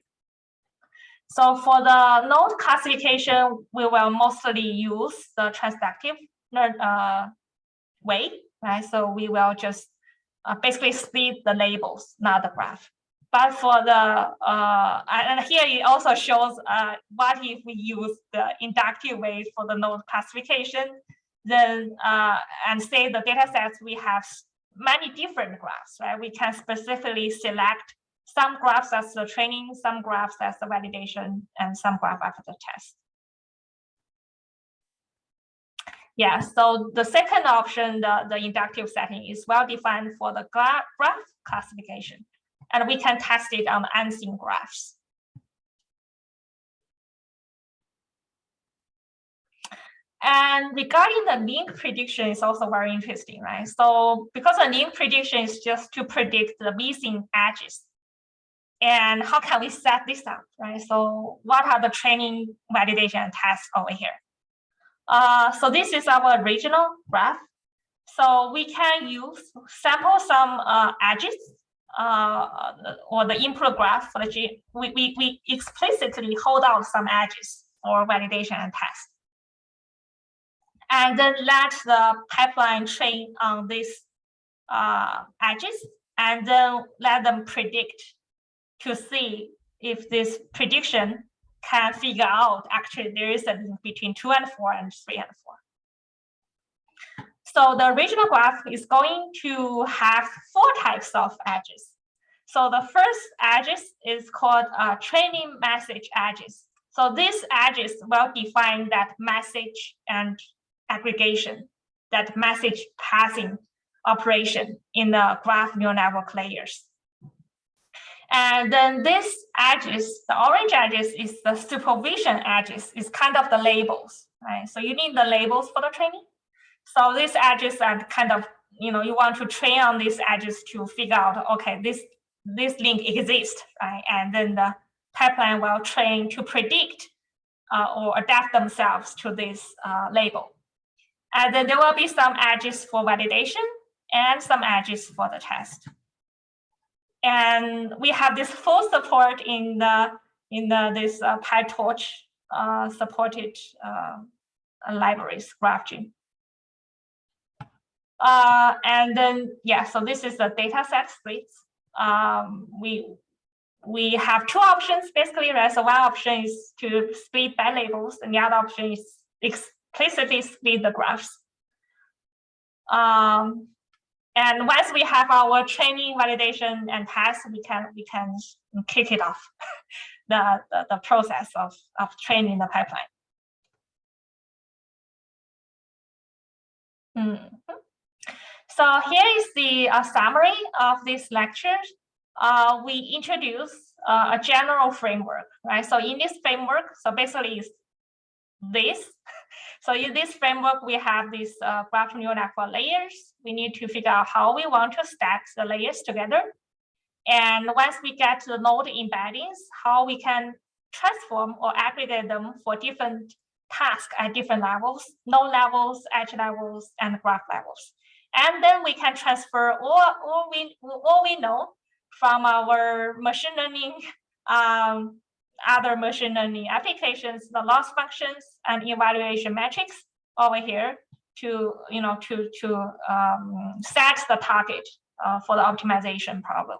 So for the node classification, we will mostly use the transductive way, right? So we will just basically split the labels, not the graph. But for the, and here it also shows what if we use the inductive way for the node classification, then, and say the data sets, we have many different graphs, right? We can specifically select some graphs as the training, some graphs as the validation, and some graph after the test. Yeah, so the second option, the inductive setting, is well defined for the graph classification. And we can test it on unseen graphs. And regarding the link prediction is also very interesting, right? So because a link prediction is just to predict the missing edges. And how can we set this up, right? So what are the training, validation, and tests over here? So this is our original graph. So we can sample some edges or the input graph for the we explicitly hold out some edges for validation and test. And then let the pipeline train on these edges, and then let them predict to see if this prediction can figure out actually there is a link between 2 and 4 and 3 and 4. So the original graph is going to have 4 types of edges. So the first edges is called training message edges. So these edges will define that message and aggregation, that message passing operation in the graph neural network layers. And then this edges, the orange edges, is the supervision edges, is kind of the labels, right? So you need the labels for the training. So these edges are kind of, you want to train on these edges to figure out, okay, this link exists, right? And then the pipeline will train to predict or adapt themselves to this label. And then there will be some edges for validation and some edges for the test. And we have this full support in this PyTorch supported libraries, GraphGen. And then, yeah, so this is the data set splits. We have 2 options basically, right? So one option is to split by labels, and the other option is explicitly split the graphs. And once we have our training, validation, and test, we can kick it off, the process of training the pipeline. So here is the summary of this lecture. We introduce a general framework, right? So in this framework, so basically it's this. So in this framework, we have these graph neural network layers. We need to figure out how we want to stack the layers together. And once we get to the node embeddings, how we can transform or aggregate them for different tasks at different levels, node levels, edge levels, and graph levels. And then we can transfer all we know from our machine learning, other machine learning applications, the loss functions and evaluation metrics over here to set the target for the optimization problem.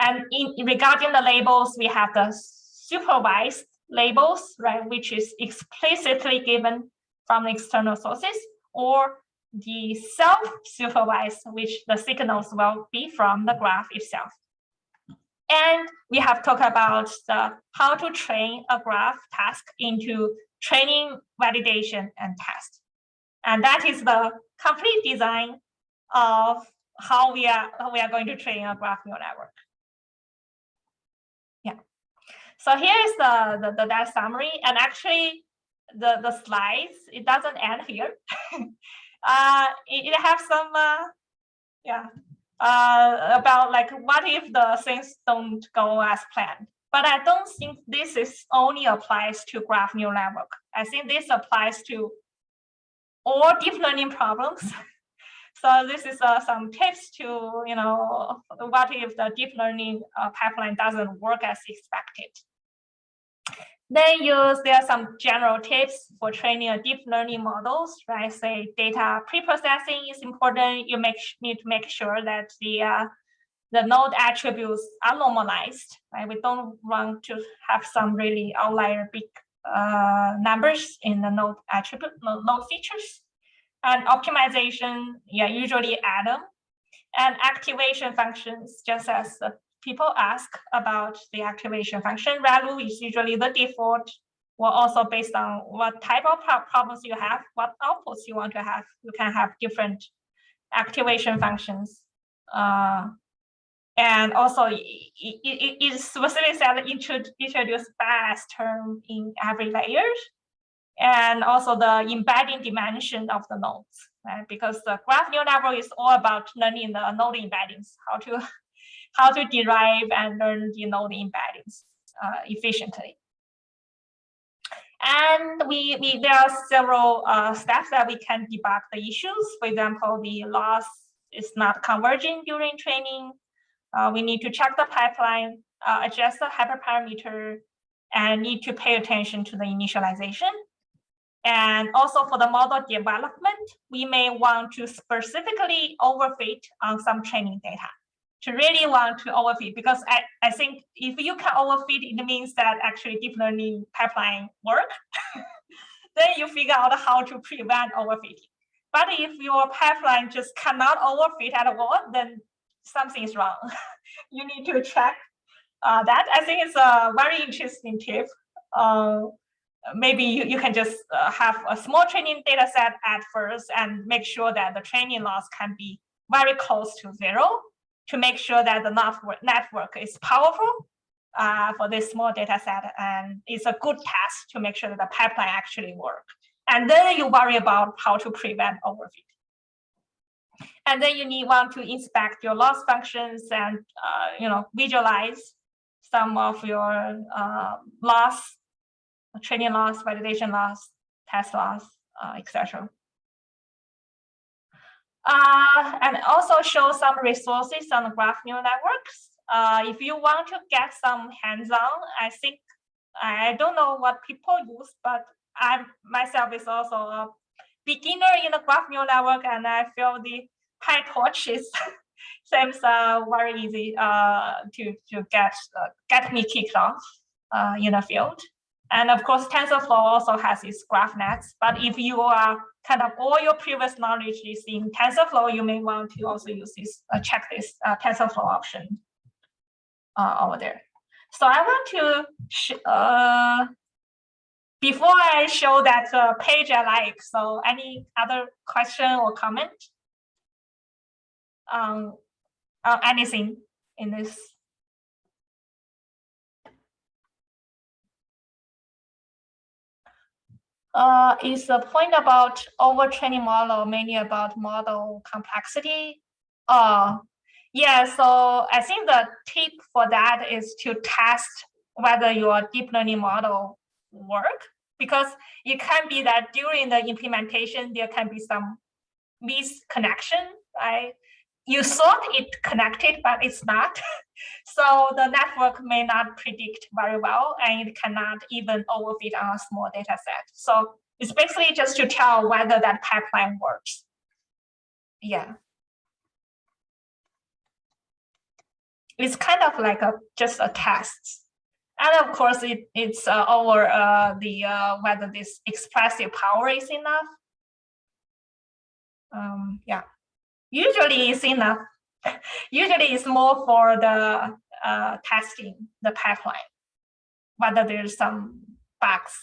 And regarding the labels, we have the supervised labels, right, which is explicitly given from external sources, or the self-supervised, which the signals will be from the graph itself. And we have talked about how to train a graph task into training, validation, and test. And that is the complete design of how we are going to train a graph neural network. Yeah. So here is that summary, and actually the slides, it doesn't end here. It has some about like what if the things don't go as planned. But I don't think this is only applies to graph neural network. I think this applies to all deep learning problems. So this is some tips to, what if the deep learning pipeline doesn't work as expected. Then there are some general tips for training a deep learning models, right? Say data pre-processing is important. You need to make sure that the node attributes are normalized, right? We don't want to have some really outlier big numbers in the node attribute, node features. And optimization, usually add them. And activation functions, just as people ask about the activation function value is usually the default, or also based on what type of problems you have, what outputs you want to have. You can have different activation functions. And also it is specifically said introduce bias term in every layer. And also the embedding dimension of the nodes, right? Because the graph neural network is all about learning the node embeddings, how to derive and learn the node embeddings efficiently. And there are several steps that we can debug the issues. For example, the loss is not converging during training. We need to check the pipeline, adjust the hyperparameter, and need to pay attention to the initialization. And also for the model development, we may want to specifically overfit on some training data to really want to overfit, because I think if you can overfit, it means that actually deep learning pipeline work. Then you figure out how to prevent overfitting. But if your pipeline just cannot overfit at all, then something is wrong. You need to check that. I think it's a very interesting tip. Maybe you can just have a small training data set at first and make sure that the training loss can be very close to zero to make sure that the network is powerful for this small data set, and it's a good test to make sure that the pipeline actually works. And then you worry about how to prevent overfit. And then you want to inspect your loss functions and visualize some of your loss, training loss, validation loss, test loss, etc. And also show some resources on the graph neural networks. If you want to get some hands-on, I think, I don't know what people use, but I myself is also a beginner in the graph neural network, and I feel the PyTorch seems very easy to get me kicked off in the field. And of course, TensorFlow also has its graph nets. But if you are kind of all your previous knowledge is in TensorFlow, you may want to also use this check this TensorFlow option over there. So I want to before I show that page I like, so any other question or comment? Anything in this? Is the point about overtraining model mainly about model complexity? Yeah, so I think the tip for that is to test whether your deep learning model work, because it can be that during the implementation, there can be some misconnection, right? You thought it connected, but it's not. So the network may not predict very well, and it cannot even overfit on a small data set. So it's basically just to tell whether that pipeline works. Yeah. It's kind of like just a test. And of course, it's over whether this expressive power is enough. Yeah, usually it's enough. Usually it's more for the testing the pipeline, whether there's some bugs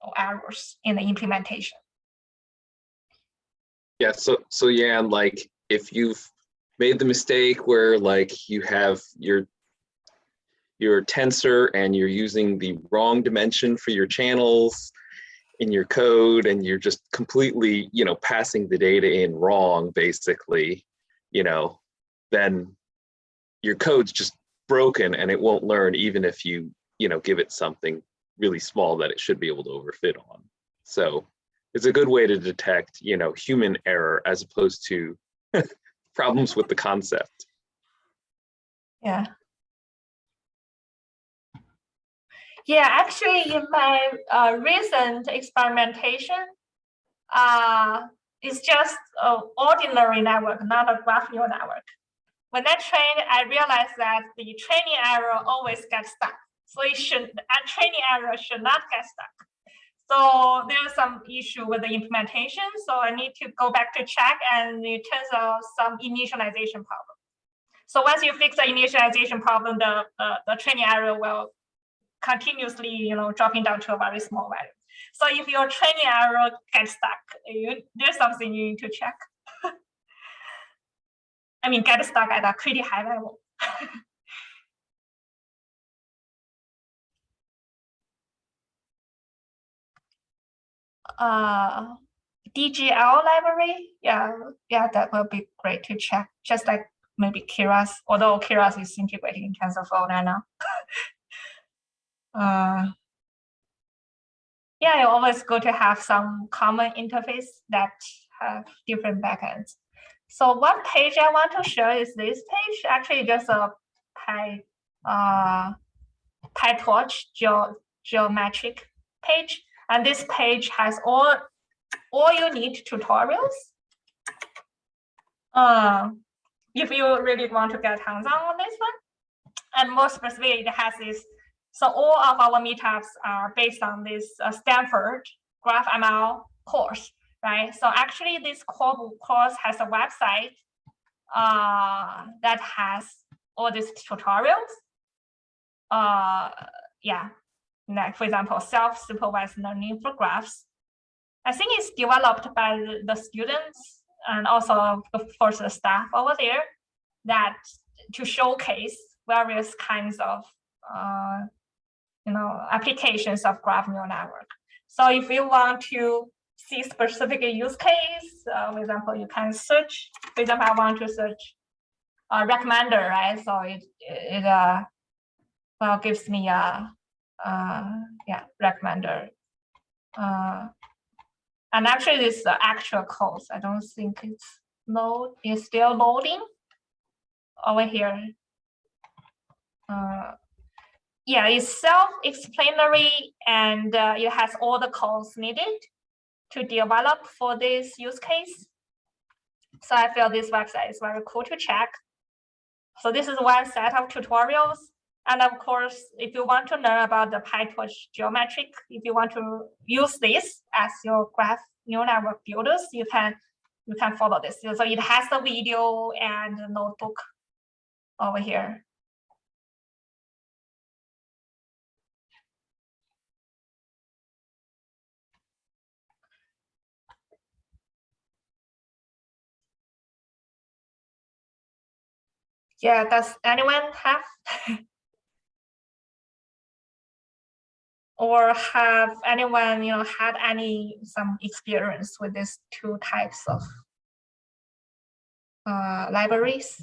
or errors in the implementation. Yeah, so yeah, and like if you've made the mistake where like you have your tensor and you're using the wrong dimension for your channels in your code, and you're just completely, you know, passing the data in wrong, basically, you know, then your code's just broken and it won't learn, even if you know, give it something really small that it should be able to overfit on. So it's a good way to detect, you know, human error as opposed to problems with the concept. Yeah. Yeah, actually, in my recent experimentation, it's just an ordinary network, not a graph neural network. When I trained, I realized that the training error always gets stuck. So a training error should not get stuck. So there's some issue with the implementation. So I need to go back to check, and it turns out some initialization problem. So once you fix the initialization problem, the training error will continuously, you know, dropping down to a very small value. So if your training error gets stuck, there's something you need to check. I mean, get stuck at a pretty high level. DGL library, yeah, that will be great to check. Just like maybe Keras, although Keras is integrated in TensorFlow right now. Yeah, it's always good to have some common interface that have different backends. So one page I want to show is this page, actually just a PyTorch geometric page. And this page has all you need tutorials. If you really want to get hands-on on this one. And more specifically, it has this. So all of our meetups are based on this Stanford GraphML course, right? So actually this course has a website that has all these tutorials. Yeah, like for example, self-supervised learning for graphs. I think it's developed by the students and also of course the staff over there, that to showcase various kinds of you know, applications of graph neural network. So if you want to see specific use case, for example, you can search. For example, I want to search a recommender, right? So it well gives me a yeah, recommender. And actually, this is the actual code. I don't think it's still loading over here. Yeah, it's self-explanatory, and it has all the codes needed to develop for this use case. So I feel this website is very cool to check. So this is one set of tutorials. And of course, if you want to learn about the PyTorch geometric, if you want to use this as your graph neural network builders, you can follow this. So it has the video and the notebook over here. Yeah, does anyone have or have anyone had some experience with these two types of libraries?